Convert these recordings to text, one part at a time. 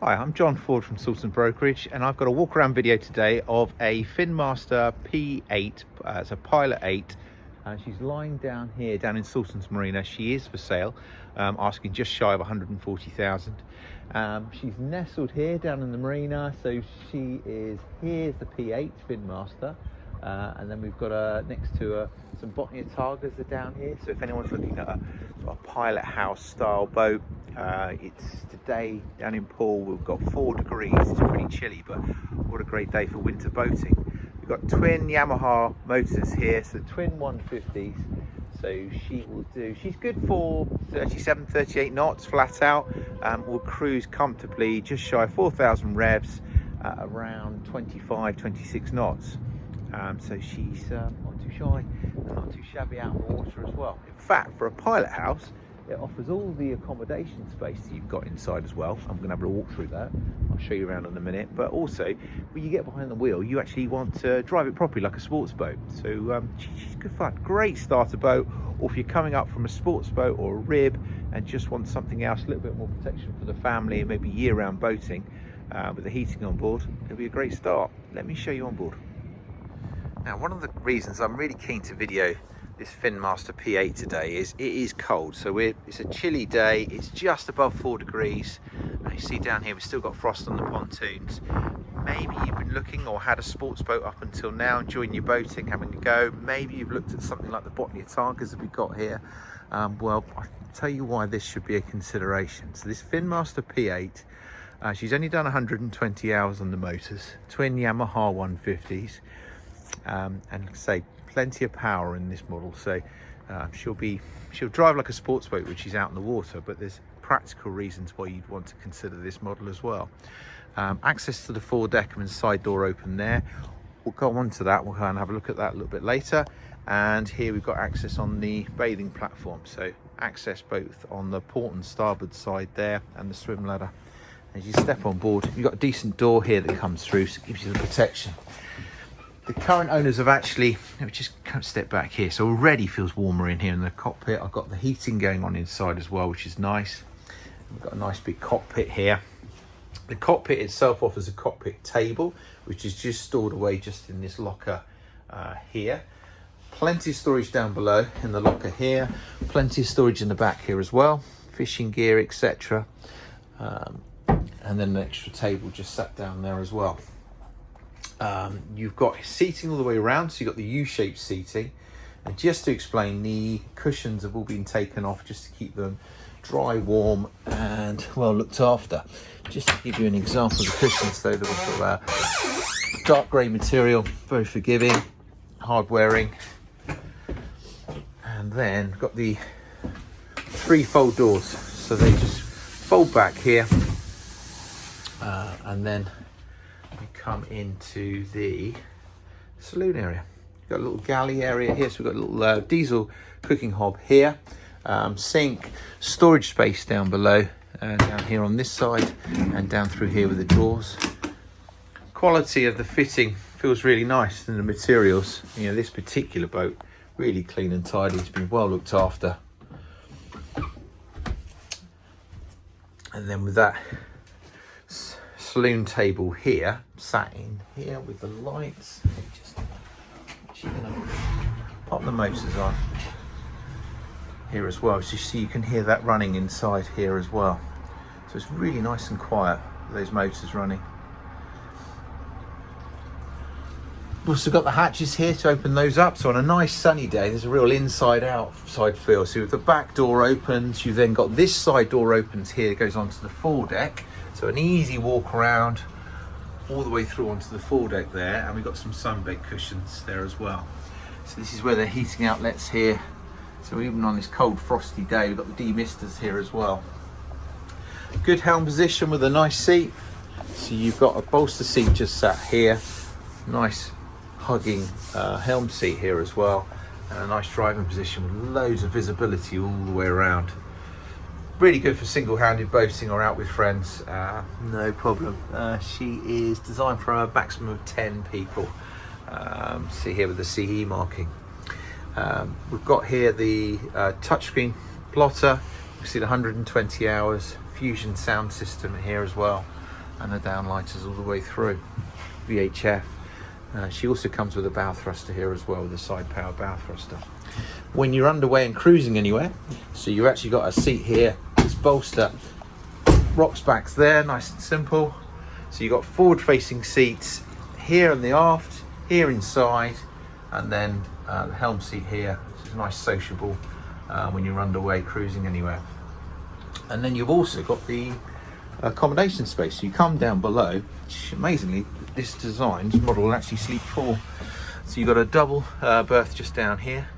Hi, I'm John Ford from Salterns Brokerage, and I've got a walk around video today of a Finnmaster P8, it's a Pilot 8. She's lying down here, down in Salterns Marina. She is for sale, asking just shy of 140,000. She's nestled here down in the marina, so she is, here's the P8 Finnmaster. And then we've got next to her some Botnia Targas are down here. So if anyone's looking at a sort of pilot house style boat, it's today down in Poole. We've got 4 degrees. It's pretty chilly, but what a great day for winter boating. We've got twin Yamaha motors here, so twin 150s. So she will do, she's good for 37, 38 knots flat out. Will cruise comfortably just shy of 4,000 revs at around 25, 26 knots. So she's not too shy and not too shabby out of the water as well. In fact, for a pilot house, it offers all the accommodation space that you've got inside as well. I'm going to have a walk through that. I'll show you around in a minute. But also, when you get behind the wheel, you actually want to drive it properly like a sports boat. So she's good fun. Great starter boat. Or if you're coming up from a sports boat or a rib and just want something else, a little bit more protection for the family and maybe year-round boating with the heating on board, it'll be a great start. Let me show you on board. Now, one of the reasons I'm really keen to video this Finnmaster P8 today is it is cold. So it's a chilly day. It's just above 4 degrees. And you see down here, we've still got frost on the pontoons. Maybe you've been looking or had a sports boat up until now, enjoying your boating, having a go. Maybe you've looked at something like the Botnia Targas that we've got here. Well, I'll tell you why this should be a consideration. So this Finnmaster P8, she's only done 120 hours on the motors, twin Yamaha 150s. And say plenty of power in this model, so she'll drive like a sports boat when she's out in the water, but there's practical reasons why you'd want to consider this model as well. Access to the foredeck and side door open there. We'll go on to that, we'll go and have a look at that a little bit later. And here we've got access on the bathing platform, so access both on the port and starboard side there and the swim ladder. As you step on board, you've got a decent door here that comes through, so it gives you the protection. The current owners have actually, let me just kind of step back here, so already feels warmer in here in the cockpit. I've got the heating going on inside as well, which is nice. We've got a nice big cockpit here. The cockpit itself offers a cockpit table, which is just stored away just in this locker here. Plenty of storage down below in the locker here. Plenty of storage in the back here as well. Fishing gear, etc. And then an extra table just sat down there as well. You've got seating all the way around, so you've got the U-shaped seating, and just to explain, the cushions have all been taken off just to keep them dry, warm and well looked after. Just to give you an example of the cushions, though, they're sort of dark grey material, very forgiving, hard wearing. And then got the 3 fold doors, so they just fold back here, and then we come into the saloon area. We've got a little galley area here, so we've got a little diesel cooking hob here, sink, storage space down below, down here on this side, and down through here with the drawers. Quality of the fitting feels really nice, and the materials, you know, this particular boat, really clean and tidy. It's been well looked after. And then with that saloon table here, sat in here with the lights. Just gonna pop the motors on here as well, so you can hear that running inside here as well. So it's really nice and quiet with those motors running. We've also got the hatches here to open those up, so on a nice sunny day there's a real inside outside feel. So if the back door opens, you've then got this side door opens here, it goes onto the foredeck. So an easy walk around all the way through onto the foredeck there, and we've got some sunbed cushions there as well. So this is where the heating outlets here. So even on this cold frosty day, we've got the demisters here as well. Good helm position with a nice seat. So you've got a bolster seat just sat here. Nice hugging helm seat here as well, and a nice driving position with loads of visibility all the way around. Really good for single-handed boating or out with friends, no problem. She is designed for a maximum of 10 people. See here with the CE marking. We've got here the touchscreen plotter. You can see the 120 hours Fusion sound system here as well. and the downlighters all the way through. VHF. She also comes with a bow thruster here as well, with a side power bow thruster. When you're underway and cruising anywhere, so you've actually got a seat here, this bolster rocks back there, nice and simple. So you've got forward facing seats here in the aft, here inside, and then the helm seat here, which is nice sociable when you're underway cruising anywhere. And then you've also got the accommodation space. So you come down below, which amazingly this model will actually sleep 4. So you've got a double berth just down here.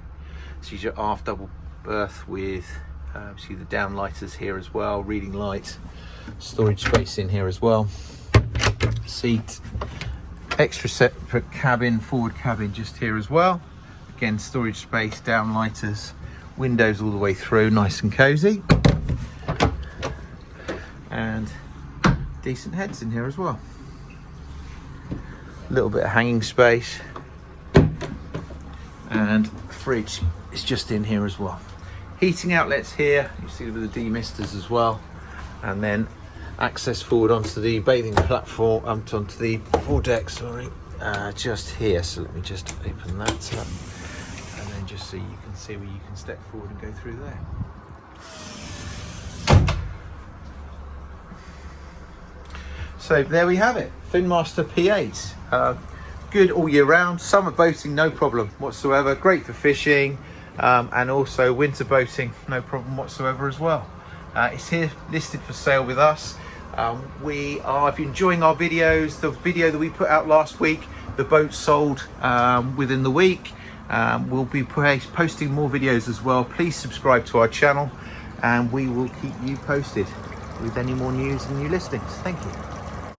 So you've got your aft double berth with see the downlighters here as well, reading light, storage space in here as well, seat, extra separate cabin, forward cabin just here as well. Again, storage space, downlighters, windows all the way through, nice and cozy, and decent heads in here as well. A little bit of hanging space, and fridge is just in here as well. Heating outlets here, you see with the demisters as well, and then access forward onto the bathing platform, onto the foredeck, sorry, just here. So let me just open that up, and then just so you can see where you can step forward and go through there. So there we have it, Finnmaster P8. Good all year round, summer boating no problem whatsoever, great for fishing, and also winter boating no problem whatsoever as well. It's here listed for sale with us. We are, if you're enjoying our videos, the video that we put out last week, the boat sold within the week. We'll be posting more videos as well. Please subscribe to our channel, and we will keep you posted with any more news and new listings. Thank you.